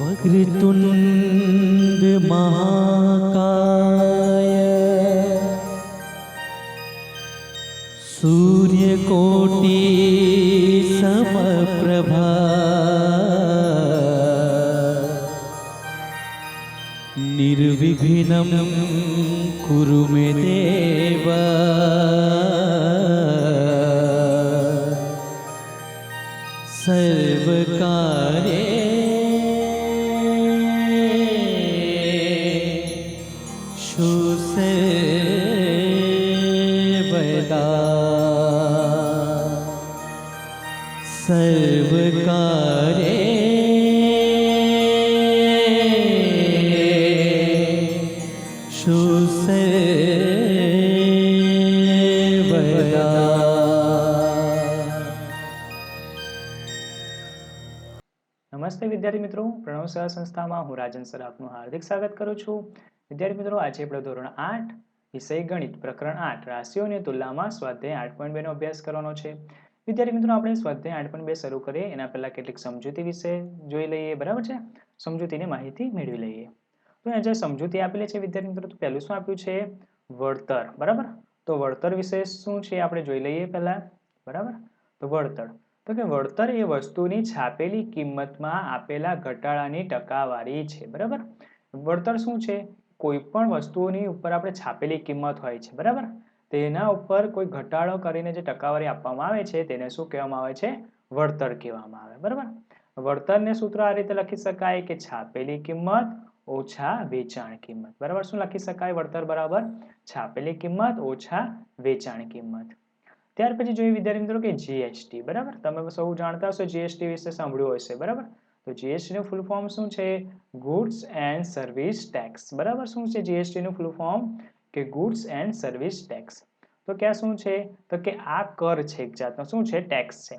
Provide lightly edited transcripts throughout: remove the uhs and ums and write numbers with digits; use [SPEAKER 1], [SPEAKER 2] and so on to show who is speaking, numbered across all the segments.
[SPEAKER 1] वक्रतुंड महाकाय सूर्यकोटि समप्रभा निर्विघ्नं कुरु मे देव सर्वकार्येषु सर्वदा सर्वकार्येषु सर्वदा।
[SPEAKER 2] નમસ્તે વિદ્યાર્થી મિત્રો, પ્રણવ સહ સંસ્થામાં હું રાજન સર આપનું હાર્દિક સ્વાગત કરું છું. વિદ્યાર્થી મિત્રો, આજે આપણે ધોરણ 8 વિષય ગણિત પ્રકરણ 8 રાશિઓની તુલનામાં સ્વાધ્યાય 8.2 નો અભ્યાસ કરવાનો છે. વિદ્યાર્થી મિત્રો, આપણે સ્વાધ્યાય 8.2 શરૂ કરીએ એના પહેલા કેટલીક સમજૂતી વિશે જોઈ લઈએ. બરાબર છે? સમજૂતીની માહિતી મેળવી લઈએ. તો અહીંયા જે સમજૂતી આપેલી છે વિદ્યાર્થી મિત્રો, તો પહેલું શું આપ્યું છે? વળતર. બરાબર? તો વળતર વિશે શું છે આપણે જોઈ લઈએ પહેલા. બરાબર? તો વળતર તો કે વળતર એ વસ્તુની છાપેલી કિંમતમાં આપેલા ઘટાડાની ટકાવારી છે. બરાબર? વળતર શું છે? કોઈ પણ વસ્તુની ઉપર આપણે છાપેલી કિંમત હોય છે. બરાબર? તેના ઉપર કોઈ ઘટાડો કરીને જે ટકાવારી આપવામાં આવે છે તેને શું કહેવામાં આવે છે? વળતર કહેવામાં આવે. બરાબર? વળતરને સૂત્ર આ રીતે લખી શકાય કે છાપેલી કિંમત ઓછા વેચાણ કિંમત. બરાબર? શું લખી શકાય? વળતર બરાબર છાપેલી કિંમત ઓછા વેચાણ કિંમત. ત્યાર પછી જોઈએ વિદ્યાર્થી મિત્રો કે જીએસટી. બરાબર? તમે સૌ જાણતા હશો જીએસટી વિશે સાંભળ્યું હશે. બરાબર? તો જીએસટી નું ફૂલ ફોર્મ શું છે? Goods and service tax. બરાબર? શું છે જીએસટી નું ફૂલ ફોર્મ? કે ગુડ્સ એન્ડ સર્વિસ ટેક્સ. તો ક્યાં શું છે? તો કે આ કર છે, એક જાતનો શું છે? ટેક્સ છે.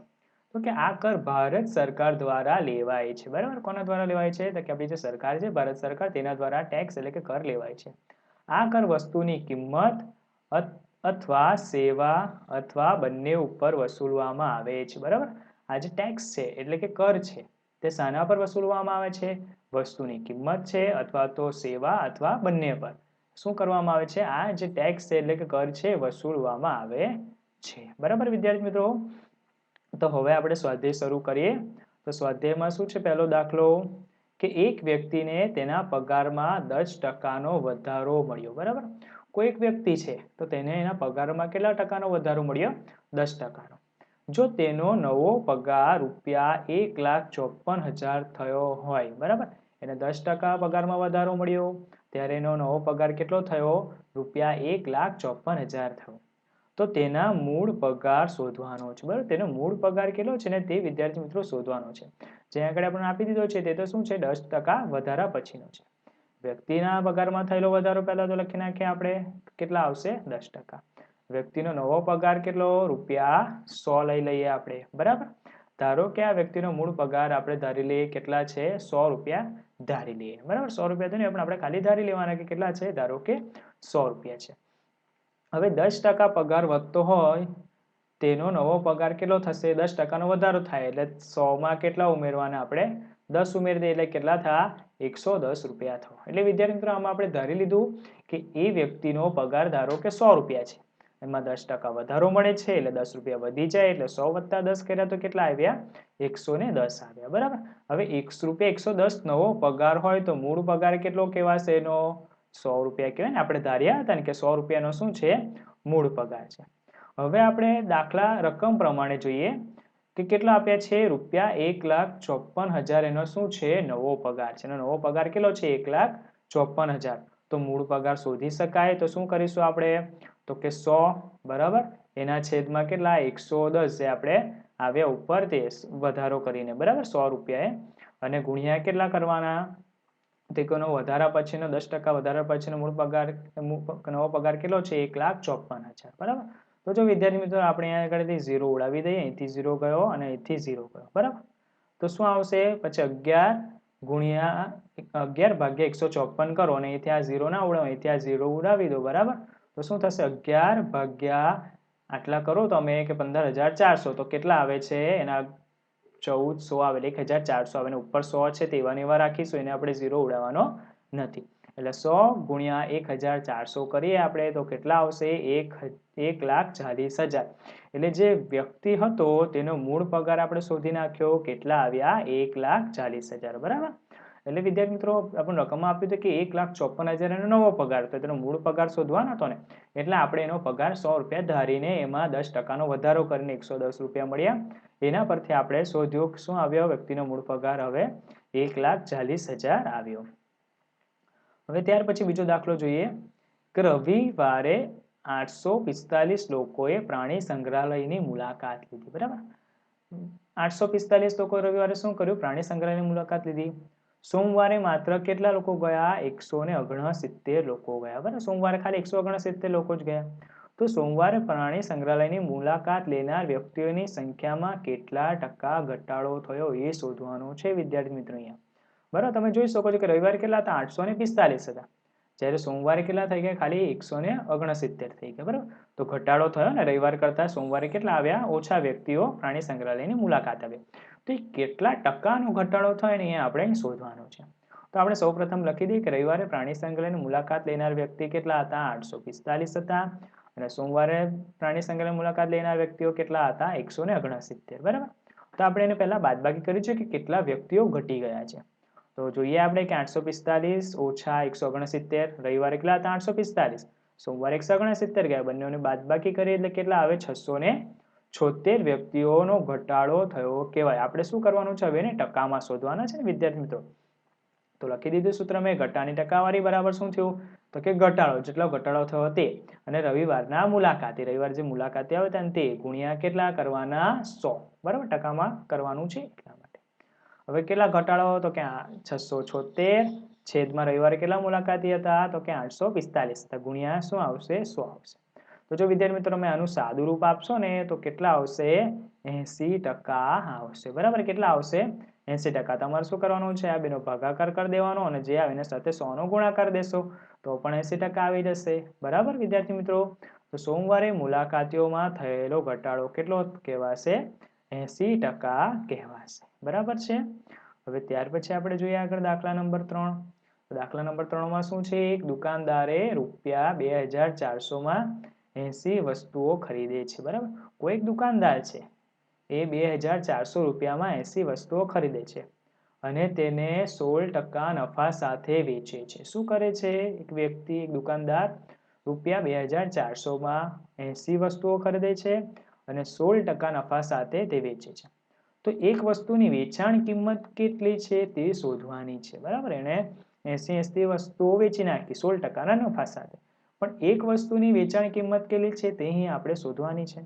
[SPEAKER 2] તો કે આ કર ભારત સરકાર દ્વારા લેવાય છે. બરાબર? કોના દ્વારા લેવાય છે? તો કે આપણી જે સરકાર છે ભારત સરકાર, તેના દ્વારા ટેક્સ એટલે કે કર લેવાય છે. આ કર વસ્તુની કિંમત અથવા સેવા અથવા બંને ઉપર વસૂલવામાં આવે છે. બરાબર? આ જે ટેક્સ છે એટલે કે કર છે તે શાના પર વસૂલવામાં આવે છે? વસ્તુની કિંમત છે અથવા તો સેવા અથવા બંને પર શું કરવામાં આવે છે? આ જે ટેક્સ છે એટલે કે કર છે વસૂલવામાં આવે છે. બરાબર વિદ્યાર્થી મિત્રો? તો હવે આપણે સ્વાધ્યાય શરૂ કરીએ. તો સ્વાધ્યાયમાં શું છે? પહેલો દાખલો કે એક વ્યક્તિને તેના પગારમાં 10% વધારો મળ્યો. બરાબર? કોઈ એક વ્યક્તિ છે તો તેને એના પગારમાં કેટલા ટકાનો વધારો મળ્યો? 10%. જો તેનો નવો પગાર ₹1,54,000 થયો હોય. બરાબર? એને 10% પગારમાં વધારો મળ્યો ત્યારે એનો નવો પગાર કેટલો થયો? ₹1,54,000 થયો. તો તેના મૂળ પગાર શોધવાનો છે. બરાબર? તેનો મૂળ પગાર કેટલો છે ને તે વિદ્યાર્થી મિત્રો શોધવાનો છે. જે આગળ આપણે આપી દીધો છે તે તો શું છે? 10% વધારા પછીનો છે. વ્યક્તિના પગારમાં થયેલો વધારો પહેલા તો લખી નાખીએ આપણે. કેટલા આવશે? 10%. વ્યક્તિનો નવો પગાર કેટલો? ₹100 લઈ લઈએ આપણે. બરાબર? ધારો કે આ વ્યક્તિનો મૂળ પગાર આપણે ધારી લઈએ કેટલા છે? ₹100 ધારી લઈએ. બરાબર? ₹100 તો નહીં પણ આપણે ખાલી ધારી લેવાના કે કેટલા છે? ધારો કે ₹100 છે. હવે 10% પગાર વધતો હોય તેનો નવો પગાર કેટલો થશે? 10%નો વધારો થાય એટલે 100માં કેટલા ઉમેરવાના આપણે? 10 ઉમેરી દઈએ એટલે કેટલા થયા? ₹110 થયો. એટલે વિદ્યાર્થી મિત્રો આમાં આપણે ધારી લીધું કે એ વ્યક્તિનો પગાર ધારો કે ₹100 છે. એમાં 10% વધારો મળે છે એટલે ₹10 વધી જાય એટલે 100 + 10 કર્યા તો કેટલા આવ્યા? 110 આવ્યા. બરાબર? હવે ₹110 નવો પગાર હોય તો મૂળ પગાર કેટલો કહેવાશે એનો? ₹100 કહેવાય ને. આપણે ધાર્યા હતા ને કે ₹100 નો શું છે? મૂળ પગાર છે. હવે આપણે દાખલા રકમ પ્રમાણે જોઈએ કે કેટલા આપ્યા છે? ₹1,54,000 એનો શું છે? નવો પગાર છે. એનો નવો પગાર કેટલો છે? 1,54,000. તો મૂળ પગાર શોધી શકાય તો શું કરીશું આપણે? તો કે 100 બરાબર એના છેદમાં કેટલા? 110 જે આપણે આવ્યા ઉપર તે વધારો કરીને. બરાબર? ₹100 અને ગુણ્યા કેટલા કરવાના? તેનો વધારા પછીનો 10% વધારા પછીનો મૂળ પગાર નવો પગાર કેટલો છે? 1,54,000. બરાબર? તો જો વિદ્યાર્થી મિત્રો આપણે અહીંયા આગળથી 0 ઉડાવી દઈએ. અહીંથી 0 ગયો અને અહીંથી 0 ગયો. બરાબર? તો શું આવશે? પછી 11/154 કરો અને અહીંથી આ 0 ના ઉડાવો, અહીંથી આ 0 ઉડાવી દો. બરાબર? તો શું થશે? 11/, આટલા કરો તમે કે 15,400 તો કેટલા આવે છે એના 1400 આવે એટલે 1,400 આવે, ઉપર 100 છે તેવા ને એવા રાખીશું, એને આપણે 0 ઉડાવવાનો નથી. એટલે 100 ગુણ્યા 1,400 કરીએ આપણે તો કેટલા આવશે 1,40,000. એટલે જે વ્યક્તિ હતો તેનો મૂળ પગાર આપણે શોધી નાખ્યો, કેટલા આવ્યા 1,40,000. બરાબર. એટલે વિદ્યાર્થી મિત્રો આપણને રકમ આપ્યું હતું કે 1,54,000 એનો નવો પગાર, તો તેનો મૂળ પગાર શોધવાનો હતો ને, એટલે આપણે એનો પગાર 100 રૂપિયા ધારીને એમાં 10% વધારો કરીને 110 રૂપિયા મળ્યા. એના પરથી આપણે શોધ્યું શું આવ્યો, વ્યક્તિનો મૂળ પગાર હવે 1,40,000 આવ્યો. હવે ત્યાર પછી બીજો દાખલો જોઈએ કે રવિવારે 845 લોકોએ પ્રાણી સંગ્રહાલયની મુલાકાત લીધી. બરાબર. 845 લોકો રવિવારે શું કર્યું, પ્રાણી સંગ્રહાલયની મુલાકાત લીધી. સોમવારે માત્ર કેટલા લોકો ગયા, 169 લોકો ગયા. બરાબર. સોમવારે ખાલી 169 લોકો જ ગયા. તો સોમવારે પ્રાણી સંગ્રહાલયની મુલાકાત લેનાર વ્યક્તિઓની સંખ્યામાં કેટલા ટકા ઘટાડો થયો એ શોધવાનું છે વિદ્યાર્થી મિત્રો અહીંયા. બરાબર. તમે જોઈ શકો છો કે રવિવારે કેટલા હતા, 845 હતા, જ્યારે સોમવારે કેટલા થઈ ગયા, ખાલી 169 થઈ ગયા. બરાબર. તો ઘટાડો થયો ને, રવિવાર કરતા સોમવારે કેટલા આવ્યા, ઓછા વ્યક્તિઓ પ્રાણી સંગ્રહાલયની મુલાકાત આવી. તો એ કેટલા ટકાનો ઘટાડો થયો ને એ આપણે શોધવાનું છે. તો આપણે સૌપ્રથમ લખી દઈએ કે રવિવારે પ્રાણી સંગ્રહાલયની મુલાકાત લેનાર વ્યક્તિ કેટલા હતા, 845 હતા, અને સોમવારે પ્રાણી સંગ્રહાલયની મુલાકાત લેનાર વ્યક્તિઓ કેટલા હતા, 169. બરાબર. તો આપણે એને પહેલા બાદબાકી કરી છે કે કેટલા વ્યક્તિઓ ઘટી ગયા છે. તો જોઈએ આપણે કે 845 ઓછા 169, રવિવારે કેટલા હતા 845, સોમવારે 169 ગયા, બંનેઓને બાદબાકી કરીએ એટલે કેટલા આવે 676 વ્યક્તિઓનો ઘટાડો થયો કહેવાય. આપણે શું કરવાનું છે હવે, એને ટકામાં શોધવાના છે ને વિદ્યાર્થી મિત્રો. તો લખી દીધું સૂત્ર મેં, ઘટાની ટકાવારી બરાબર શું થયું, તો કે ઘટાડો, જેટલો ઘટાડો થયો તે અને રવિવારના મુલાકાતી, રવિવાર જે મુલાકાતી આવે હતા તે ગુણ્યા કેટલા કરવાના 100. બરાબર. ટકામાં કરવાનું છે એટલા માટે. હવે કેટલા ઘટાડો, તો કે 676 છેદમાં રવિવારે કેટલા મુલાકાતી હતા, તો કે 845 હતા, ગુણ્યા શું આવશે 100 આવશે. તો જો વિદ્યાર્થી મિત્રો તમે આનું સાદું રૂપ આપશો ને તો કેટલા આવશે 80% આવશે. બરાબર. કેટલા આવશે 80%. તમારે શું કરવાનું છે, આ બેનો ભાગાકાર કરી દેવાનો અને જે આવે એના સાથે 100 નો ગુણાકાર દેશો તો પણ 80% આવી જશે. બરાબર વિદ્યાર્થી મિત્રો. તો સોમવારે મુલાકાતીઓમાં થયેલો ઘટાડો કેટલો કહેવાશે, 80% કહેવાશે. બરાબર છે. હવે ત્યાર પછી આપણે જોઈએ આગળ દાખલા નંબર 3. દાખલા નંબર 3 શું છે, એક દુકાનદારે રૂપિયા 2,400 80 વસ્તુઓ ખરીદે છે. બરાબર. કોઈ એક દુકાનદાર છે એ 2,400 રૂપિયામાં 80 વસ્તુઓ ખરીદે છે અને તેને 16% નફા સાથે વેચે છે. શું કરે છે, એક વ્યક્તિ, એક દુકાનદાર રૂપિયા 2,400 80 વસ્તુઓ ખરીદે છે અને 16% નફા સાથે તે વેચે છે. તો એક વસ્તુની વેચાણ કિંમત કેટલી છે તે શોધવાની છે. બરાબર. એને 80 વસ્તુઓ વેચી નાખી 16%ના નફા સાથે, પણ એક વસ્તુની વેચાણ કિંમત કેટલી છે તે અહીં આપણે શોધવાની છે.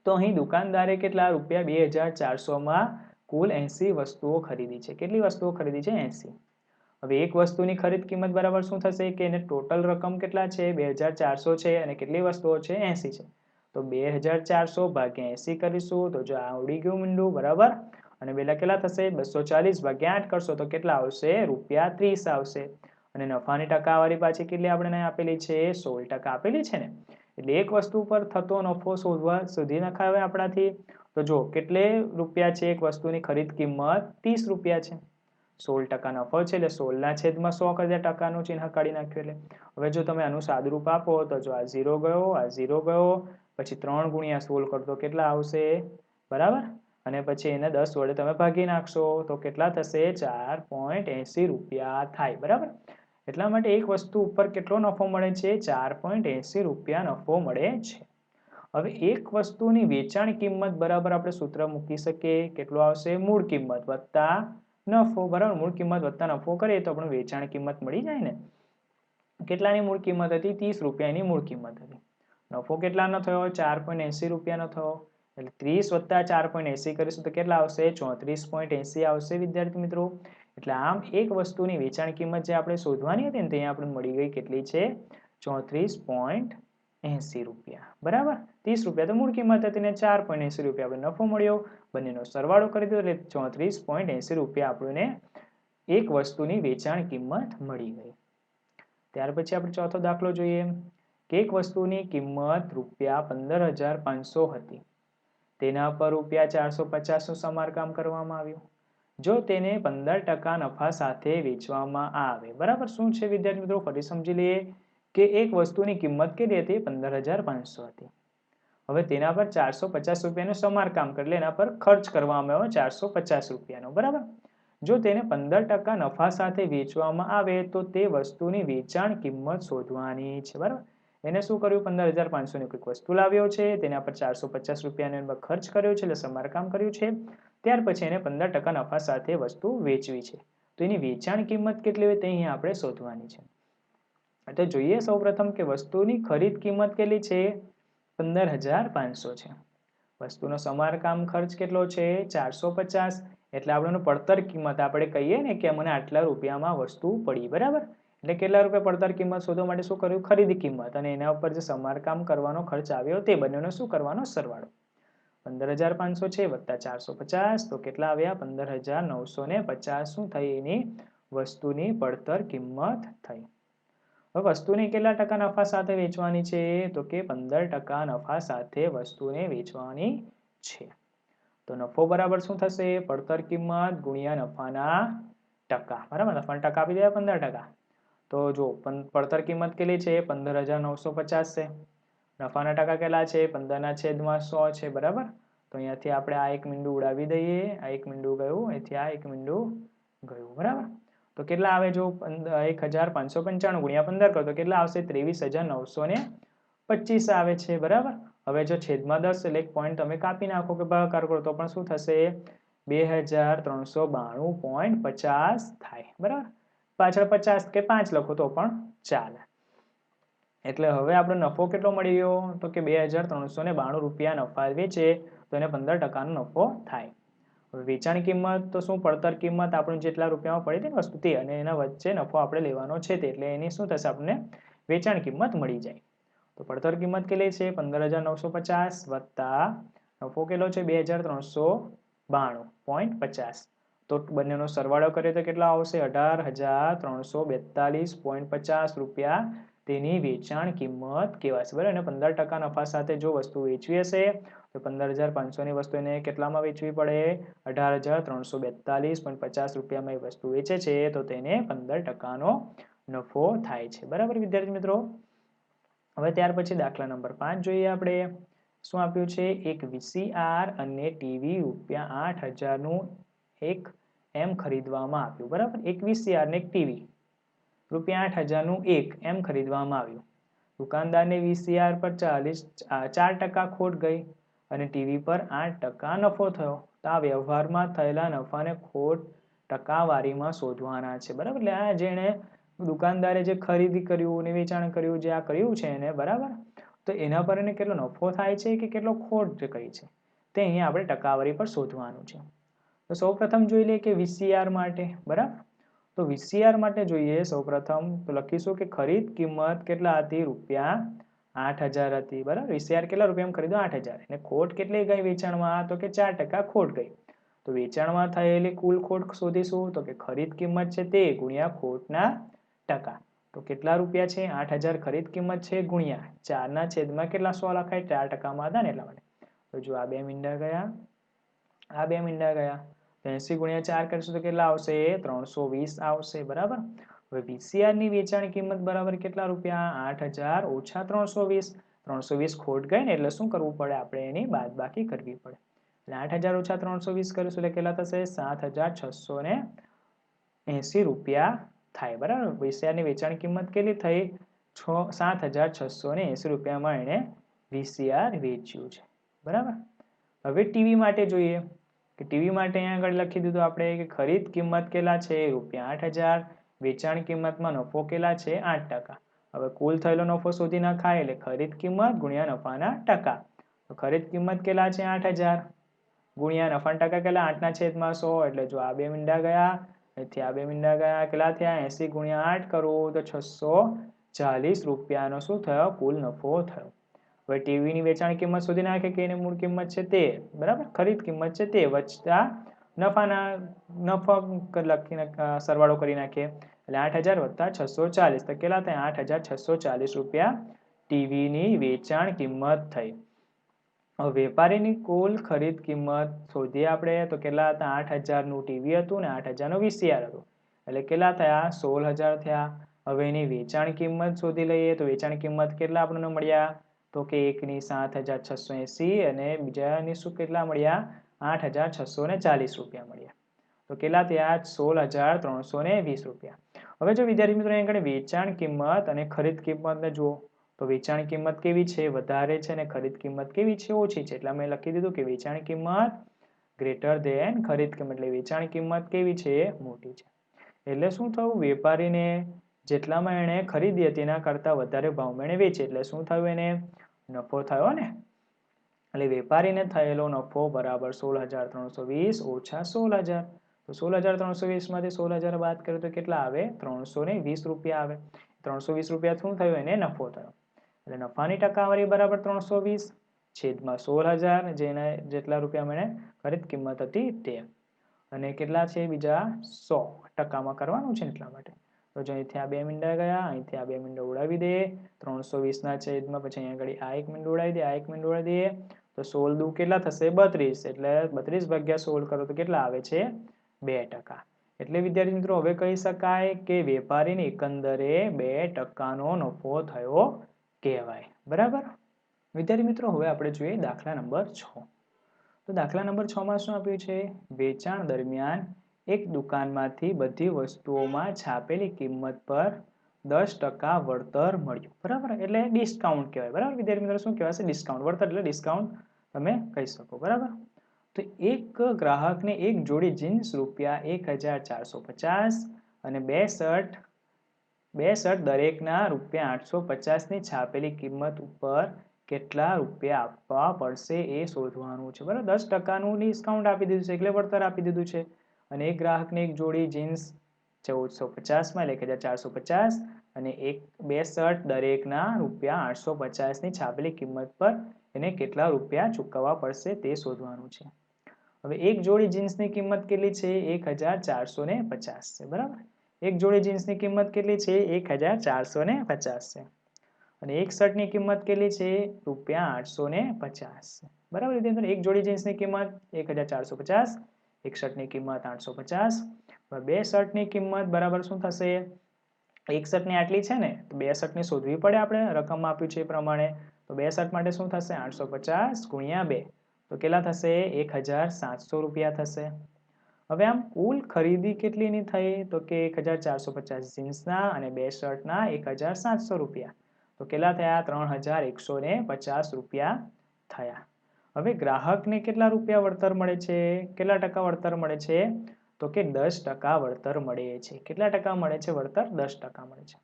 [SPEAKER 2] તો અહીં દુકાનદારે કેટલા રૂપિયા 2,400 કુલ 80 વસ્તુઓ ખરીદી છે. કેટલી વસ્તુઓ ખરીદી છે, 80. હવે એક વસ્તુની ખરીદ કિંમત બરાબર શું થશે કે એને ટોટલ રકમ કેટલા છે 2,400 છે અને કેટલી વસ્તુઓ છે 80 છે. તો 2,400 ભાગ્યા 80 કરીશું તો જો આવડી ગયું મીંડું. બરાબર. અને પેલા કેટલા થશે, 240 ભાગ્યા 8 કરશો તો કેટલા આવશે, રૂપિયા 30 આવશે. અને નફાની ટકાવારી પાછી કેટલી આપણે આપેલી છે, 16% આપેલી છે ને. એટલે એક વસ્તુ પર થતો નફો શોધી નખાવે આપણાથી. તો જો કેટલે રૂપિયા છે, એક વસ્તુની ખરીદ કિંમત 30 રૂપિયા છે, 16% નફો છે એટલે 16 ના છેદમાં 100 કરી દે, ટકાનું ચિહ્ન કાઢી નાખ્યું. એટલે હવે જો તમે આનું સાદુરૂપ આપો તો જો આ 0 ગયો, આ 0 ગયો, પછી 3 ગુણ્યા 16 કરતો કેટલા આવશે. બરાબર. અને પછી એને 10 વડે તમે ભાગી નાખશો તો કેટલા થશે, 4.80 રૂપિયા થાય. બરાબર. એટલા માટે એક વસ્તુ ઉપર કેટલો નફો મળે છે, 4.80 રૂપિયા નફો મળે છે. હવે એક વસ્તુની વેચાણ કિંમત બરાબર આપણે સૂત્ર મૂકી શકીએ, કેટલો આવશે, મૂળ કિંમત વત્તા નફો. બરાબર. મૂળ કિંમત વત્તા નફો કરીએ તો આપણે વેચાણ કિંમત મળી જાય ને. કેટલાની મૂળ કિંમત હતી, 30 રૂપિયાની મૂળ કિંમત હતી. નફો કેટલાનો થયો, 4.80 રૂપિયાનો થયો. એટલે 30 વત્તા 4.80 કરીશું તો કેટલા આવશે, 34.80 આવશે વિદ્યાર્થી મિત્રો. એટલે આમ એક વસ્તુની વેચાણ કિંમત જે આપણે શોધવાની હતી ને તે આપણે મળી ગઈ કેટલી છે, 34.80 રૂપિયા. બરાબર. 30 રૂપિયા તો મૂળ કિંમત હતી ને 4.80 રૂપિયા આપણે નફો મળ્યો. બંનેનો સરવાળો કરી દીધો એટલે 34.80 રૂપિયા આપણને એક વસ્તુની વેચાણ કિંમત મળી ગઈ. ત્યાર પછી આપણે ચોથો દાખલો જોઈએ કે એક વસ્તુની કિંમત ₹15,500 હતી, તેના પર ₹450નું સમારકામ કરવામાં આવ્યું. જો તેને 15% નફા સાથે વેચવામાં આવે, બરાબર. શું છે વિદ્યાર્થી મિત્રો, ફરી સમજી લઈએ કે એક વસ્તુની કિંમત કેટલી હતી? 15,500 હતી. હવે તેના પર ₹450નું સમારકામ એટલે એના પર ખર્ચ કરવામાં આવ્યો ₹450, બરાબર. જો તેને 15% નફા સાથે વેચવામાં આવે તો તે વસ્તુની વેચાણ કિંમત શોધવાની છે, બરાબર. એને શું કર્યું? 15,500ની કોઈક વસ્તુ લાવ્યો છે, તેના પર ₹450 ખર્ચ કર્યો છે, એટલે સમારકામ કર્યું છે. ત્યાર પછી એને 15% નફા સાથે વસ્તુ વેચવી છે, તો એની વેચાણ કિંમત કેટલી હોય તે અહીંયા આપણે શોધવાની છે. તો જોઈએ સૌપ્રથમ કે વસ્તુની ખરીદ કિંમત કેટલી છે? 15,500 છે. વસ્તુનો સમારકામ ખર્ચ કેટલો છે? 450. એટલે આપણને પડતર કિંમત આપણે કહીએ ને કે મને આટલા રૂપિયામાં વસ્તુ પડી, બરાબર. એટલે કેટલા રૂપિયા પડતર કિંમત શોધવા માટે શું કર્યું? ખરીદી કિંમત, અને એના ઉપર જે સમારકામ કરવાનો ખર્ચ આવ્યો તે બંનેનો શું કરવાનો? સરવાળો. 15,500 છે વત્તા 450, તો કેટલા આવ્યા? 15,950 શું થઈ? એની વસ્તુની પડતર કિંમત થઈ. હવે વસ્તુને કેટલા ટકા નફા સાથે વેચવાની છે? તો કે 15% નફા સાથે વસ્તુને વેચવાની છે. તો નફો બરાબર શું થશે? પડતર કિંમત ગુણ્યા નફાના ટકા, બરાબર. નફાના ટકા આપી દીધા 15%. તો જો પડતર કિંમત કેટલી છે? 15,950 છે. નફાના ટકા કેટલા છે? 15/100 છે, બરાબર. તો અહીંયાથી આપણે આ એક મીંડું ઉડાવી દઈએ, આ એક મીંડું ગયું, અહીંથી આ એક મીંડું ગયું, બરાબર. તો કેટલા આવે? જો 1,595 ગુણ્યા 15 કરો તો કેટલા આવશે? 23,925 આવે છે, બરાબર. હવે જો છેદમાં 10 એટલે એક પોઈન્ટ તમે કાપી નાખો કે ભાગાકાર કરો તો પણ શું થશે? 2,392.50 થાય, બરાબર. પાછળ 50 કે 5 લખો તો પણ ચાલે. એટલે હવે આપણો નફો કેટલો મળી ગયો? તો કે ₹2,392 નફા વેચે તો એને 15%નો નફો થાય. હવે વેચાણ કિંમત તો શું? પડતર કિંમત આપણે જેટલા રૂપિયામાં પડી હતી ને વસ્તુ તે, અને એના વચ્ચે નફો આપણે લેવાનો છે તે, એટલે એની શું થશે? આપણને વેચાણ કિંમત મળી જાય. તો પડતર કિંમત કેટલી છે? 15,950 વત્તા નફો કેટલો છે? 2,392.50. તો બંનેનો સરવાળો કરીએ તો કેટલા આવશે? 18,342.50 રૂપિયા તેની વેચાણ કિંમત કહેવાશે, બરાબર. અને 15% નફા સાથે જો વસ્તુ વેચવી હશે તો 15,500ની વસ્તુ એને કેટલામાં વેચવી પડે? 18,342.50 રૂપિયામાં એ વસ્તુ વેચે છે તો તેને 15%નો નફો થાય છે, બરાબર વિદ્યાર્થી મિત્રો. હવે ત્યાર પછી દાખલા નંબર 5 જોઈએ આપણે. શું આપ્યું છે? એક VCR અને ટીવી ₹8,000નું એક એમ ખરીદવામાં આવ્યું, બરાબર. એક VCR ને એક ટીવી ₹8,000નું એક એમ ખરીદવામાં આવ્યું. દુકાનદારને VCR પર 4% ખોટ ગઈ અને ટીવી પર 8% નફો થયો. તો આ વ્યવહારમાં થયેલા નફાને ખોટ ટકાવારીમાં શોધવાના છે, બરાબર. એટલે આ જેણે દુકાનદારે જે ખરીદી કર્યું ને વેચાણ કર્યું, જે આ કર્યું છે એને, બરાબર, તો એના પર એને કેટલો નફો થાય છે કે કેટલો ખોટ ગઈ છે તે અહીંયા આપણે ટકાવારી પર શોધવાનું છે. તો સૌપ્રથમ જોઈ લઈએ કે VCR માટે, બરાબર. તો VCR માટે જોઈએ સૌપ્રથમ તો લખીશું કે ખરીદ કિંમત કેટલા હતી? ₹8,000 હતી, બરાબર. VCR કેટલા રૂપિયામાં ખરીદ્યો? 8,000. અને ખોટ કેટલી ગઈ વેચાણમાં? તો કે 4% ખોટ ગઈ. તો વેચાણમાં થયેલી કુલ ખોટ શોધીશું તો કે ખરીદ કિંમત છે તે ગુણ્યા ખોટના ટકા. તો કેટલા રૂપિયા છે? 8,000 ખરીદ કિંમત છે ગુણ્યા 4/છેદમાં કેટલા 100 લખાય? 4%માં હતા ને એટલા માટે. તો જો આ બે મીંડા ગયા, આ બે મીંડા ગયા, 80 ગુણ્યા 4 કરીશું તો કેટલા આવશે? 320 આવશે, બરાબર. હવે VCR ની વેચાણ કિંમત બરાબર કેટલા રૂપિયા? 8,000 ઓછા 320. 320 ખોટ ગઈ ને એટલે શું કરવું પડે? આપણે એની બાદબાકી કરવી પડે. એટલે 8,000 ઓછા 320 કરીશું એટલે કેટલા થશે? 7,680 રૂપિયા થાય, બરાબર. VCR ની વેચાણ કિંમત કેટલી થઈ? 7,680 રૂપિયામાં એને VCR વેચ્યું છે, બરાબર. હવે ટીવી માટે જોઈએ કે ટીવી માટે અહીંયા આગળ લખી દીધું આપણે કે ખરીદ કિંમત કેટલા છે? ₹8,000. વેચાણ કિંમતમાં નફો કેટલા છે? 8%. હવે કુલ થયેલો નફો શોધી નખાય એટલે ખરીદ કિંમત ગુણ્યા નફાના ટકા. તો ખરીદ કિંમત કેટલા છે? 8,000 ગુણ્યા નફાના ટકા કેટલા? 8/100. એટલે જો આ બે મીંડા ગયા, અહીંથી આ બે મીંડા ગયા, કેટલા થયા? 80 ગુણ્યા 8 કરું તો 640 રૂપિયાનો શું થયો? કુલ નફો થયો. હવે ટીવી ની વેચાણ કિંમત શોધી નાખે કે એની મૂળ કિંમત છે તે, બરાબર, ખરીદ કિંમત છે તે વત્તા નફાના નફા લખીને સરવાળો કરી નાખીએ એટલે 8,000 વત્તા 640 તો કેટલા થાય? 8,640 રૂપિયા ટીવીની વેચાણ કિંમત થઈ. હવે વેપારીની કુલ ખરીદ કિંમત શોધીએ આપણે તો કેટલા હતા? 8,000 નું ટીવી હતું ને 8,000 નું VCR હતું એટલે કેટલા થયા? 16,000 થયા. હવે એની વેચાણ કિંમત શોધી લઈએ તો વેચાણ કિંમત કેટલા આપણને મળ્યા? તો કે એકની 7,680 અને બીજાની શું કેટલા મળ્યા? 8,640 રૂપિયા મળ્યા. તો કેટલા થયા? 16,320 રૂપિયા. હવે જો વિદ્યાર્થી મિત્રો અહીં આગળ વેચાણ કિંમત અને ખરીદ કિંમતને જુઓ તો વેચાણ કિંમત કેવી છે? વધારે છે અને ખરીદ કિંમત કેવી છે? ઓછી છે. એટલે અમે લખી દીધું કે વેચાણ કિંમત ગ્રેટર ધેન ખરીદ કિંમત. એટલે વેચાણ કિંમત કેવી છે? મોટી છે. એટલે શું થયું? વેપારીને જેટલામાં એણે ખરીદી હતી એના કરતાં વધારે ભાવમાં એણે વેચી એટલે શું થયું? એને નફો થયો ને. એટલે વેપારીને થયેલો નફો બરાબર 16,320 ઓછા 16,000. તો 16,320 માંથી 16,000 બાદ કરીએ તો કેટલા આવે? 320 રૂપિયા આવે. 320 રૂપિયા શું થયું? એને નફો થયો. એટલે નફાની ટકાવારી બરાબર 320 છેદમાં 16,000 જેના જેટલા રૂપિયા મને ખરીદ કિંમત હતી તે. અને કેટલા છે બીજા? 100 ટકામાં કરવાનું છે એટલા માટે. તો જો અહીંથી આ 2 મીંડા ગયા, અહીંથી આ 2 મીંડા ઉડાવી દઈએ. 320 ના છેદમાં પછી અહીંયા આગળ આ 1 મીંડું ઉડાવી દઈએ, આ 1 મીંડું ઉડાવી દઈએ. તો 16 દુ કેટલા થશે? 32. એટલે 32 ભાગ્યા 16 કરો તો કેટલા આવે છે? 2%. એટલે વિદ્યાર્થી મિત્રો હવે કહી શકાય કે વેપારીને એકંદરે 2%નો નફો થયો કહેવાય. બરાબર વિદ્યાર્થી મિત્રો હવે આપણે જોઈએ દાખલા નંબર 6. તો દાખલા નંબર 6 માં શું આપ્યું છે? વેચાણ દરમિયાન એક દુકાનમાંથી બધી વસ્તુઓમાં છાપેલી કિંમત પર 10% વળતર મળ્યું. બરાબર એટલે ડિસ્કાઉન્ટ કહેવાય. બરાબર વિદ્યાર્થી મિત્રો શું કહેવાશે? ડિસ્કાઉન્ટ. વળતર એટલે ડિસ્કાઉન્ટ તમે કહી શકો. બરાબર તો એક ગ્રાહકને એક જોડી જીન્સ રૂપિયા 1,450 અને બે શર્ટ દરેકના રૂપિયા 850 ની છાપેલી કિંમત ઉપર કેટલા રૂપિયા આપવા પડશે એ શોધવાનું છે. બરાબર 10%નું ડિસ્કાઉન્ટ આપી દીધું છે એટલે વળતર આપી દીધું છે. અને એક ગ્રાહકને એક જોડી જીન્સ 1,450 એટલે 1,450 અને બે શર્ટ દરેકના રૂપિયા 850 ની છાપેલી કિંમત પર એને કેટલા રૂપિયા ચૂકવવા પડશે તે શોધવાનું છે. હવે એક જોડી જીન્સની કિંમત કેટલી છે? 1,450 છે. બરાબર એક જોડી જીન્સની કિંમત કેટલી છે? 1,450 છે. અને એક શર્ટની કિંમત કેટલી છે? રૂપિયા 850 છે. બરાબર વિદ્યાર્થી એક જોડી જીન્સની કિંમત 1,450, એક શર્ટની કિંમત 850. બે શર્ટની કિંમત બરાબર શું થશે? એક શર્ટની આટલી છે ને તો બે શર્ટની શોધવી પડે આપણે રકમ આપ્યું છે એ પ્રમાણે. તો બે શર્ટ માટે શું થશે? 850 ગુણ્યા 2 તો કેટલા થશે? 1,700 રૂપિયા થશે. હવે આમ કુલ ખરીદી કેટલીની થઈ? તો કે 1,450 જીન્સના અને બે શર્ટના 1,700 રૂપિયા. તો કેટલા થયા? 3,150 રૂપિયા થયા. હવે ગ્રાહકને કેટલા રૂપિયા વળતર મળે છે? કેટલા ટકા વળતર મળે છે? તો કે 10% વળતર મળે છે. કેટલા ટકા મળે છે વળતર? 10% મળે છે.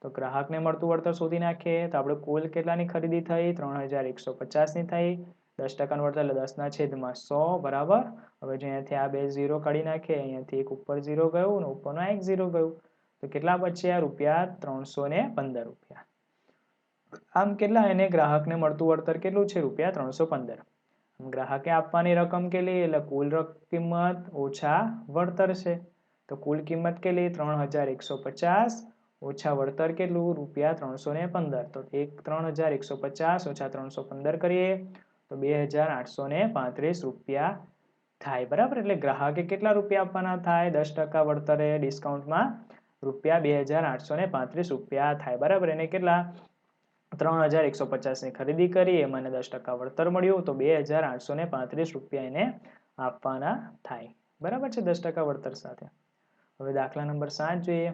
[SPEAKER 2] તો ગ્રાહકને મળતું વળતર શોધી નાખીએ તો આપણે કુલ કેટલાની ખરીદી થઈ? 3,150 ની થઈ. 10% વળતર એટલે 10 ના છેદમાં 100 બરાબર. હવે જો અહીંયાથી આ બે 0 કાઢી નાખીએ, અહીંયાથી એક ઉપર 0 ગયું ને ઉપરનો એક 0 ગયું તો કેટલા બચ્યા? રૂપિયા 315 રૂપિયા. આમ કેટલા એને ગ્રાહકને મળતું વળતર કેટલું છે? રૂપિયા 315. ગ્રાહકે આપવાની રકમ કેટલી? એટલે કુલ કિંમત ઓછા વળતર છે. તો કુલ કિંમત કેટલી? 3,150 ઓછા વળતર કેટલું? રૂપિયા 315. તો 3,150 ઓછા 315 કરીએ તો 2,835 રૂપિયા થાય. બરાબર એટલે ગ્રાહકે કેટલા રૂપિયા આપવાના થાય? 10% વળતરે ડિસ્કાઉન્ટમાં રૂપિયા 2,835 રૂપિયા થાય. બરાબર એને કેટલા? 3,150 ની ખરીદી કરી એમાં 10% વળતર મળ્યું તો 2,835 રૂપિયા એને આપવાના થાય. બરાબર છે 10% વળતર સાથે. હવે દાખલા નંબર 7 જોઈએ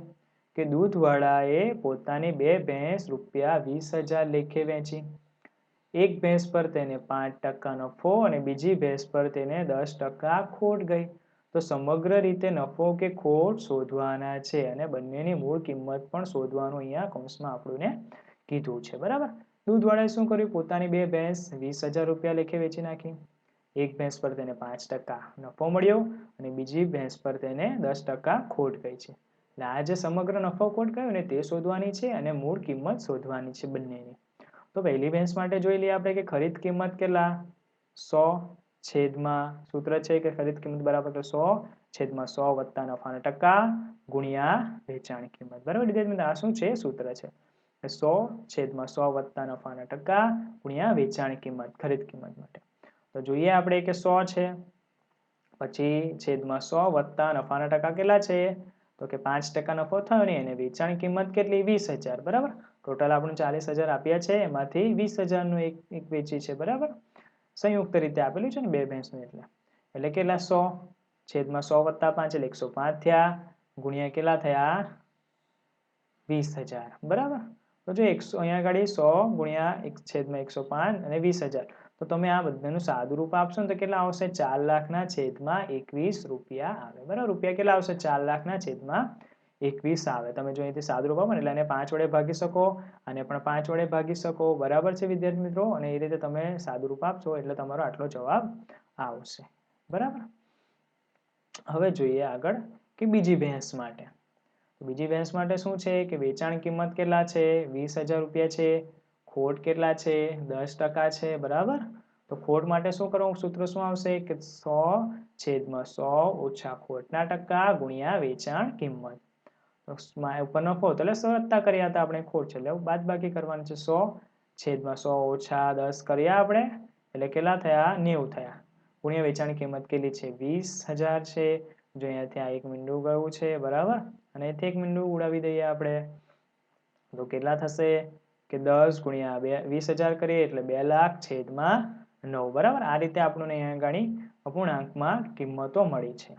[SPEAKER 2] કે દૂધવાળાએ પોતાની બે ભેંસ રૂપિયા 20,000 લેખે વેચી. એક ભેંસ પર તેને 5% નફો અને બીજી ભેંસ પર તેને 10% ખોટ ગઈ. તો સમગ્ર રીતે નફો કે ખોટ શોધવાના છે અને બંનેની મૂળ કિંમત પણ શોધવાનું અહીંયા કૌંસમાં આપણને કીધું છે. બરાબર દૂધવાળાએ શું કર્યું? પોતાની બે ભેંસ 20,000 રૂપિયા લેખે વેચી નાખી. એક ભેંસ પર તેને 5% નફો મળ્યો અને બીજી ભેંસ પર તેને 10% ખોટ ગઈ છે. એટલે આ જે સમગ્ર નફો ખોટ ગયો ને તે શોધવાની છે અને મૂળ કિંમત શોધવાની છે બંનેની. તો પહેલી ભેંસ માટે જોઈ લઈએ આપણે કે ખરીદ કિંમત કેટલા? 100 છેદમાં સૂત્ર છે કે ખરીદ કિંમત બરાબર 100 છેદમાં 100 વત્તા નફાના ટકા ગુણ્યા વેચાણ કિંમત. બરાબર વિદ્યાર્થી મિત્રો આ શું છે? સૂત્ર છે. 100/100 વત્તા નફાના ટકા ગુણ્યા વેચાણ કિંમત ખરીદ કિંમત માટે. તો જોઈએ આપણે કે 100 છે, પછી છેદમાં 100 વત્તા નફાના ટકા કેટલા છે, તો કે 5% નફો થયો ને, એને વેચાણ કિંમત કેટલી 20,000. બરાબર, ટોટલ આપણે 40,000 આપ્યા છે, એમાંથી 20,000 નું એક વેચી છે. બરાબર, સંયુક્ત રીતે આપેલું છે ને બે ભેંસનું, એટલે કેટલા 100/100 વત્તા 5 એટલે 105 થયા, ગુણ્યા કેટલા થયા 20,000. બરાબર, તો જો 100 અહીંયા આગળ 100 ગુણ્યા 1/105 અને 20,000, તો તમે આ બધાનું સાદું રૂપ આપશો ને તો કેટલા આવશે 4,21,000 રૂપિયા આવે. બરાબર, રૂપિયા કેટલા આવશે 4,21,000 આવે. તમે જો અહીંથી સાદું રૂપ આપો ને એટલે એને 5 વડે ભાગી શકો, અને પણ 5 વડે ભાગી શકો. બરાબર છે વિદ્યાર્થી મિત્રો, અને એ રીતે તમે સાદું રૂપ આપશો એટલે તમારો આટલો જવાબ આવશે. બરાબર, હવે જોઈએ આગળ કે બીજી ભેંસ માટે. બીજી ભેંસ માટે શું છે કે વેચાણ કિંમત કેટલા છે 20,000 રૂપિયા છે, ખોટ કેટલા છે 10% છે. બરાબર, તો ખોટ માટે શું કરવું, સૂત્ર શું આવશે કે 100/100 ઓછા ખોટના ટકા ગુણ્યા વેચાણ કિંમત. ઉપર નફો એટલે સરળતા કર્યા હતા આપણે, ખોટ છે એટલે બાદબાકી કરવાની છે. 100/100 ઓછા 10 કર્યા આપણે એટલે કેટલા થયા 90 થયા, ગુણ્યા વેચાણ કિંમત કેટલી છે 20,000 છે. જો અહીંયાથી આ એક મીંડું ગયું છે. બરાબર, અને અહીંથી એક મીંડું ઉડાવી દઈએ આપણે, તો કેટલા થશે કે 10 ગુણ્યા 20,000 કરીએ એટલે 2,00,000/9. બરાબર, આ રીતે આપણને અહીંયા ગણી અપૂર્ણાંકમાં કિંમતો મળી છે.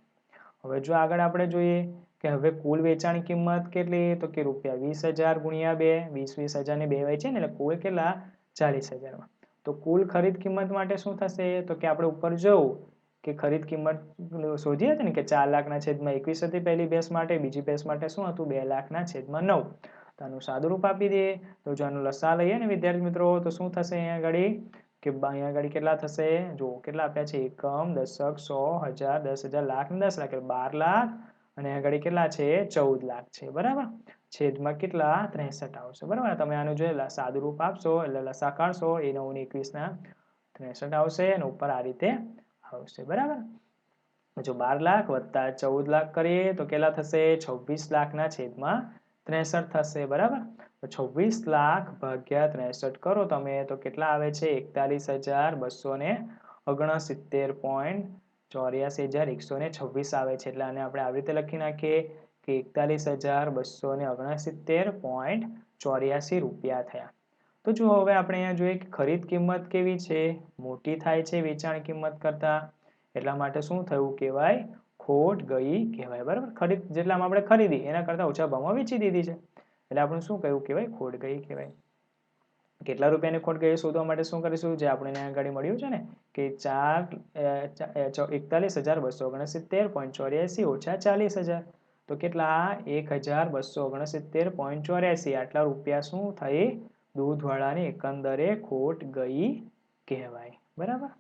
[SPEAKER 2] હવે જો આગળ આપણે જોઈએ કે હવે કુલ વેચાણ કિંમત કેટલી, તો કે રૂપિયા 20,000 ગુણ્યા 2, 20,000 ને 2 વચ્ચે ને એટલે કુલ કેટલા 40,000. તો કુલ ખરીદ કિંમત માટે શું થશે, તો કે આપણે ઉપર જવું કે ખરીદ કિંમત શોધી હતી ને કે 4,00,000/21 હતી પહેલી ભેંસ માટે, બીજી ભેંસ માટે શું હતું 2,00,000/9. તો આનું સાદું રૂપ આપી દઈએ. તો જો આનું લસા લઈએ ને વિદ્યાર્થી મિત્રો, તો શું થશે અહીંયા આગળ કે અહીંયા આગળ કેટલા થશે, જો કેટલા આપ્યા છે એકમ, દશક, 100, 1000, 10,000, લાખ ને 10 લાખ એટલે 12 લાખ, અને આગળ કેટલા છે 14 લાખ છે. બરાબર, છેદમાં કેટલા 63 આવશે. બરાબર, તમે આનું જો સાદું રૂપ આપશો એટલે લસા કાઢશો એ 9 ને 21 આવશે, અને ઉપર આ રીતે આવશે. બરાબર, જો 12 લાખ વત્તા 14 લાખ કરીએ તો કેટલા થશે 26 લાખના/63 થશે. બરાબર, તો 26 લાખ ભાગ્યા 63 કરો તમે તો કેટલા આવે છે 41,269.84,126 આવે છે. એટલે આને આપણે આવી રીતે લખી નાખીએ કે 41,269.84 રૂપિયા થયા. તો જો હવે આપણે અહીંયા જોઈએ કે ખરીદ કિંમત કેવી છે, મોટી થાય છે વેચાણ કિંમત કરતા, એટલા માટે શું થયું કહેવાય ખોટ ગઈ કહેવાય. બરાબર, ખરીદ જેટલામાં આપણે ખરીદી એના કરતા ઓછા ભાવમાં વેચી દીધી છે એટલે આપણે શું કહ્યું કહેવાય ખોટ ગઈ કહેવાય. કેટલા રૂપિયાની ખોટ ગઈ શોધવા માટે શું કરીશું, જે આપણે આગળ મળ્યું છે ને કે 41,269.84 ઓછા 40,000, તો કેટલા 1,269.84. આટલા રૂપિયા શું થઈ દૂધવાળાની એકંદરે ખોટ ગઈ કહેવાય. બરાબર,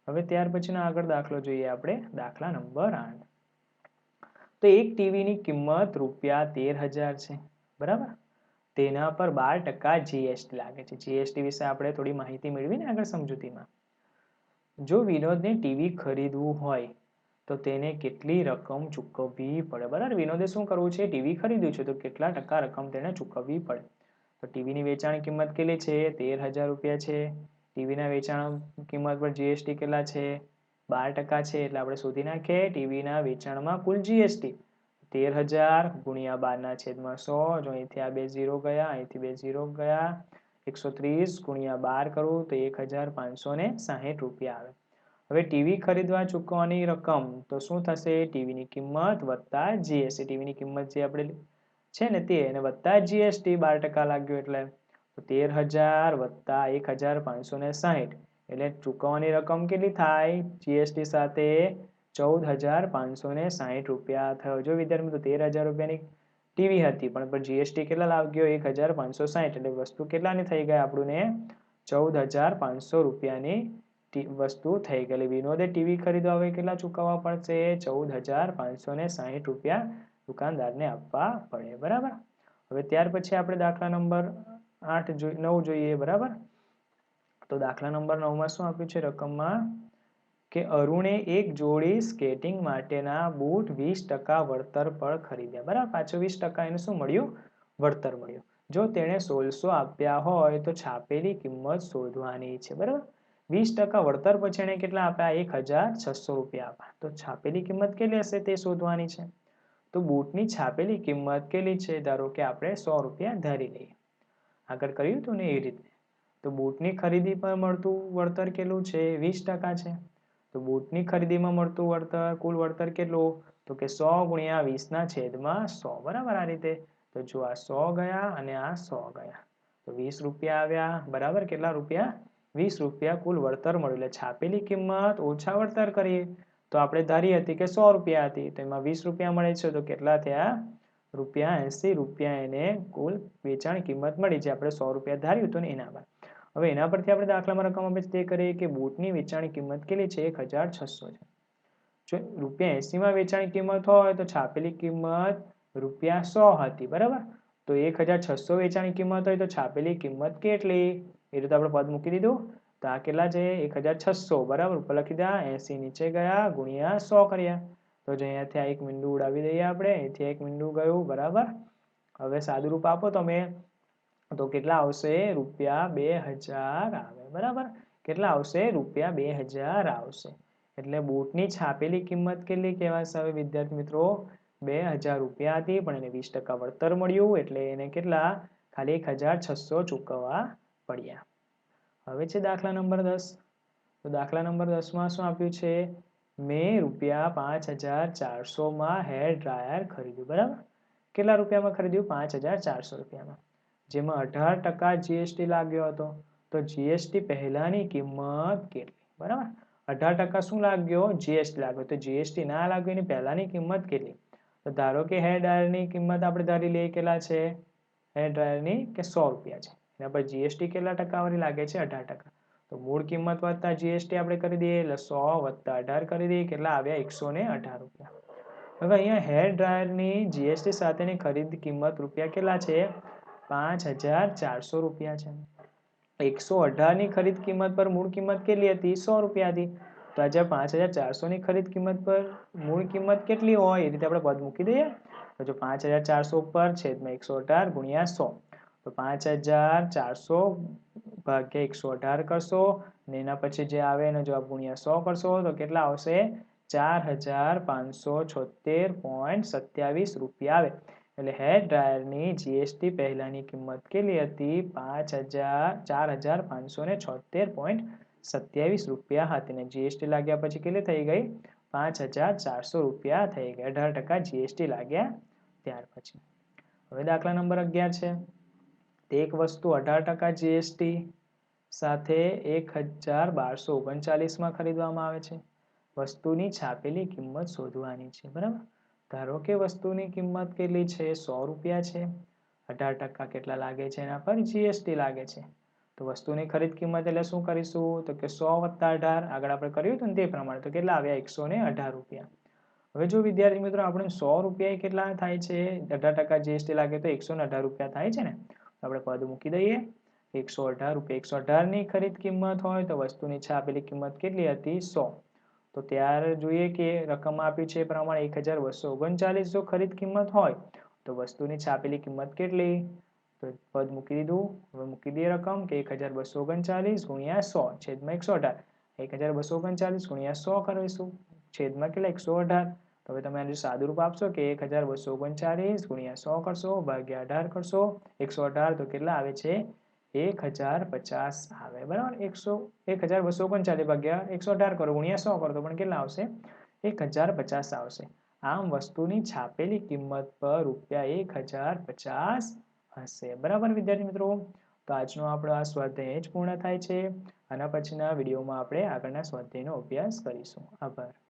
[SPEAKER 2] હવે ત્યાર પછીનો આગળ દાખલો જોઈએ આપણે, દાખલા નંબર 8. તો એક ટીવીની કિંમત રૂપિયા 13,000 છે. બરાબર, તેના પર 12% જીએસટી લાગે છે. જીએસટી વિશે આપણે થોડી માહિતી મેળવી ને આગળ સમજૂતીમાં. જો વિનોદને ટીવી ખરીદવું હોય તો તેને કેટલી રકમ ચૂકવવી પડે. બરાબર, વિનોદે શું કરવું છે ટીવી ખરીદ્યું છે, તો કેટલા ટકા રકમ તેને ચૂકવવી પડે. તો ટીવીની વેચાણ કિંમત કેટલી છે 13,000 રૂપિયા છે. ટીવીના વેચાણ કિંમત પર જીએસટી કેટલા છે 12% છે, એટલે આપણે શોધી નાખીએ ટીવીના વેચાણમાં કુલ જીએસટી 13,000 ગુણ્યા 12/100. જો અહીંથી આ 2 0 ગયા, અહીંથી 2 0 ગયા, 130 ગુણ્યા 12 કરું તો 1,560 રૂપિયા આવે. હવે ટીવી ખરીદવા ચૂકવવાની રકમ તો શું થશે, ટીવીની કિંમત વત્તા જીએસટી. ટીવીની કિંમત જે આપણે છે ને તે અને વત્તા જીએસટી 12% લાગ્યું એટલે 13,000 વત્તા 1,560 એટલે ચૂકવવાની રકમ કેટલી થાય જીએસટી સાથે 14,560 રૂપિયા થયો. જો વિદ્યાર્થી મિત્રો 13,000 રૂપિયાની ટીવી હતી પણ જીએસટી કેટલા લાગ્યો 1,560, એટલે વસ્તુ કેટલાની થઈ ગઈ આપણને 14,500 રૂપિયાની વસ્તુ થઈ ગયેલી. વિનોદે ટીવી ખરીદવા હવે કેટલા ચૂકવવા પડશે 14,560 રૂપિયા દુકાનદારને આપવા પડે. બરાબર, હવે ત્યાર પછી આપણે દાખલા નંબર 9 જોઈએ. બરાબર, તો દાખલા નંબર 9માં શું આપ્યું છે રકમમાં કે અરુણે એક જોડી સ્કેટિંગ માટેના બૂટ 20% વળતર પર ખરીદ્યા. બરાબર, પાછો 20% એને શું મળ્યું વળતર મળ્યું. જો તેણે 1600 આપ્યા હોય તો છાપેલી કિંમત શોધવાની છે. બરાબર, 20% વળતર પછી એણે કેટલા આપ્યા? 1600 રૂપિયા આપ્યા. તો છાપેલી કિંમત કેટલી હશે તે શોધવાની છે. તો બૂટની છાપેલી કિંમત કેટલી છે? ધારો કે આપણે 100 રૂપિયા ધારી લઈએ. આગળ કર્યું હતું ને એ રીતે. તો બૂટની ખરીદી પર મળતું વળતર કેટલું છે? 20% છે. તો બૂટની ખરીદીમાં મળતું વળતર, કુલ વળતર કેટલું? તો કે 100 ગુણ્યા 20/100. બરાબર, આ રીતે. તો જો આ 100 ગયા અને આ 100 ગયા તો 20 રૂપિયા આવ્યા. બરાબર, કેટલા રૂપિયા? 20 રૂપિયા કુલ વળતર મળ્યું. એટલે છાપેલી કિંમત ઓછા વળતર કરીએ તો આપણે ધારી હતી કે 100 રૂપિયા હતી, તો એમાં 20 રૂપિયા મળે છે તો કેટલા થયા? ₹80 રૂપિયા એને કુલ વેચાણ કિંમત મળી, જે આપણે 100 રૂપિયા ધાર્યું હતું ને એના પર. હવે એના પરથી આપણે દાખલામાં રકમ આપે છે તે કરીએ કે બૂટની વેચાણ કિંમત કેટલી છે? 1600 છે. જો ₹80 વેચાણ કિંમત હોય તો છાપેલી કિંમત ₹100 હતી. બરાબર, તો 1600 વેચાણ કિંમત હોય તો છાપેલી કિંમત કેટલી? એ રીતે આપણે પદ મૂકી દીધું. તો આ કેટલા છે? 1600. બરાબર, ઉપર લખી દા. 80 નીચે ગયા ગુણ્યા 100 કર્યા. તો જો અહીંયાથી આ એક મીંડું ઉડાવી દઈએ આપણે. અહીંથી એક મીંડું ગયું. બરાબર, હવે સાદું રૂપ આપો તમે તો કેટલા આવશે? ₹2000 આવે. બરાબર, કેટલા આવશે? ₹2000 આવશે. એટલે બૂટની છાપેલી કિંમત કેટલી કહેવાશે? હવે વિદ્યાર્થી મિત્રો, 2000 રૂપિયા હતી પણ એને 20% વળતર મળ્યું એટલે એને કેટલા? ખાલી 1600 ચૂકવવા પડ્યા. હવે છે દાખલા નંબર 10. તો દાખલા નંબર 10માં શું આપ્યું છે? મેં ₹5400 હેર ડ્રાયર ખરીદ્યું. બરાબર, કેટલા રૂપિયામાં ખરીદ્યું? 5400 રૂપિયામાં. જેમાં 18% જીએસટી લાગ્યો હતો. તો જીએસટી પહેલાની કિંમત કેટલી? બરાબર, 18% શું લાગ્યો? જીએસટી લાગ્યો. તો જીએસટી ના લાગ્યો એની પહેલાની કિંમત કેટલી? તો ધારો કે હેર ડ્રાયરની કિંમત આપણે ધારી લઈએ કેટલા છે? હેર ડ્રાયરની કે 100 રૂપિયા છે. એના પર જીએસટી કેટલા ટકાવાળી લાગે છે? 18%. તો મૂળ કિંમત વત્તા જીએસટી આપણે કરી દઈએ એટલે 100 + 18 કરી દઈએ. કેટલા આવ્યા? 118 રૂપિયા. હવે અહીંયા હેર ડ્રાયરની જીએસટી સાથેની ખરીદ કિંમત રૂપિયા કેટલા છે? 5400 રૂપિયા છે. 118 ની ખરીદ કિંમત પર મૂળ કિંમત કેટલી હતી? 100 રૂપિયા હતી. તો આજે 5400 ની ખરીદ કિંમત પર મૂળ કિંમત કેટલી હોય એ રીતે આપણે પદ મૂકી દઈએ. તો જો 5400 પર છેદમાં 118 ગુણ્યા 100. તો 5400 ભાગ્યા 118 કરશો અને એના પછી જે આવે એનો જવાબ ગુણ્યા 100 કરશો તો કેટલા આવશે? 4576.27 રૂપિયા આવે. એટલે હેર ડ્રાયરની જીએસટી પહેલાની કિંમત કેટલી હતી? 4576.27 રૂપિયા હતી. ને જીએસટી લાગ્યા પછી કેટલી થઈ ગઈ? 5400 રૂપિયા થઈ ગયા. 18% જીએસટી લાગ્યા ત્યાર પછી. હવે દાખલા નંબર 11 છે. એક વસ્તુ 18% જીએસટી સાથે 1239 ખરીદવામાં આવે છે. વસ્તુની છાપેલી કિંમત શોધવાની છે. બરાબર, ધારો કે વસ્તુની કિંમત કેટલી છે? 100 રૂપિયા છે. 18% કેટલા લાગે છે? એના પર જીએસટી લાગે છે. તો વસ્તુની ખરીદ કિંમત એટલે શું કરીશું? તો કે 100 + 18. આગળ આપણે કર્યું હતું ને તે પ્રમાણે. તો કેટલા આવ્યા? 118 રૂપિયા. હવે જો વિદ્યાર્થી મિત્રો આપણે 100 રૂપિયા કેટલા થાય છે? 18% જીએસટી લાગે તો 118 રૂપિયા થાય છે ને. આપણે પદ મૂકી દઈએ. 118 રૂપિયા. 118 ની ખરીદ કિંમત હોય તો વસ્તુની છાપેલી કિંમત કેટલી હતી? 100. તો ત્યારે જોઈએ કે રકમ આપી છે એ પ્રમાણે 1239 જો ખરીદ કિંમત હોય તો વસ્તુની છાપેલી કિંમત કેટલી? તો પદ મૂકી દીધું. હવે મૂકી દઈએ રકમ કે 1239 ગુણ્યા 100 છેદમાં 118. 1239 ગુણ્યા 100 કરીશું છેદમાં કેટલા? 118. તો હવે તમે આનું સાદું રૂપ આપશો કે 1239 ગુણ્યા 100 કરશો ભાગ્યા 18 કરશો 118. તો કેટલા આવે છે? 1050 આવે. બરાબર, 1239 ભાગ્યા 118 કરો ગુણ્યા 100 કરો તો પણ કેટલા આવશે? 1050 આવશે. આમ વસ્તુની છાપેલી કિંમત પર ₹1050 હશે. બરાબર વિદ્યાર્થી મિત્રો, તો આજનો આપણો આ સ્વાધ્યાય જ પૂર્ણ થાય છે. આના પછીના વિડીયોમાં આપણે આગળના સ્વાધ્યાયનો અભ્યાસ કરીશું. આભાર.